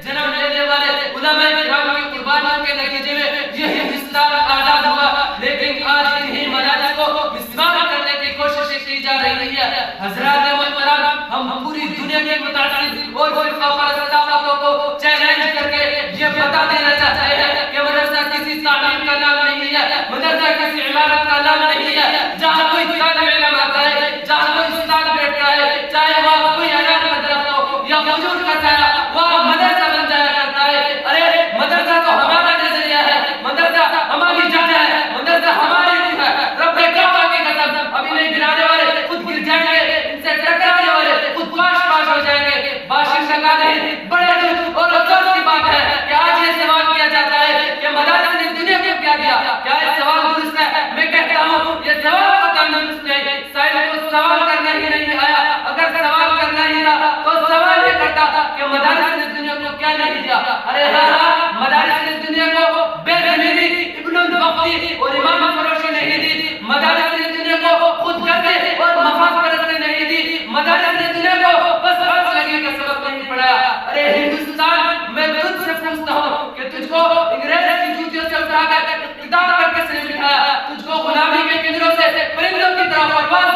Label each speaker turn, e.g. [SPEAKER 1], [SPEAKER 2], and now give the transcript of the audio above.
[SPEAKER 1] जन्म लेने वाले उलमा किराम की कुर्बानियों के नतीजे में ये हिंदुस्तान आजाद हुआ, लेकिन आज इन्हीं मदारिस को मिसमार करने की कोशिश की जा रही है। हजरात मोहतरम, हम पूरी दुनिया के मुतासिर और फिरका परस्त ताकतों को चैलेंज करके ये बता देना चाहते हैं कि मदरसा किसी तालीम का नाम नहीं है, मदरसा किसी इमारत का नाम नहीं है। जहाँ कोई तालिब इल्म आता है, जहाँ कोई उस्ताद बैठता है, चाहे वह कोई अनार का दरख्त हो या खजूर का साया, वह मदरसा बन जाया करता है। अरे मदरसा तो हमारा नजरिया है, मदरसा हमारी जान है, मदरसा हमारी रूह है। रब्बे काबा की कसम, अभी नहीं गिराने वाले खुद गिर जाएंगे, इनसे टकराने वाले खुद पाश हो जाएंगे। बाशिंदा का नहीं, बड़े दुख और अफसोस की बात है कि आज ये सवाल किया जाता है कि मदरसा ने दुनिया को क्या दिया। क्या ये सवाल दुरुस्त है? मैं कहता हूँ ये सवाल कतई दुरुस्त नहीं। साहिब को सवाल करना ही नहीं आया, अगर सवाल करना ही था तो सवाल ये करता कि मदरसा ने दुनिया को क्या नहीं दिया। अरे हाँ, मदरसा ने दुनिया को बेज़मीरी, इब्नुल वक्ती और इमाम फरोशी नहीं दी। मदरसा ने दुनिया को खुद करने और मफाद परस्ती नहीं दी। मदरसा ने दुनिया को बस हंस लगे का सबक नहीं पढ़ाया। अरे हिंदुस्तान, मैं तुझसे पूछता हूँ कि तुझको अंग्रेज की जूतियों से उठाकर इक़्तिदार पर किसने बिठाया? तुझको गुलामी के पिंजरों से परिंदों की तरह परवाज़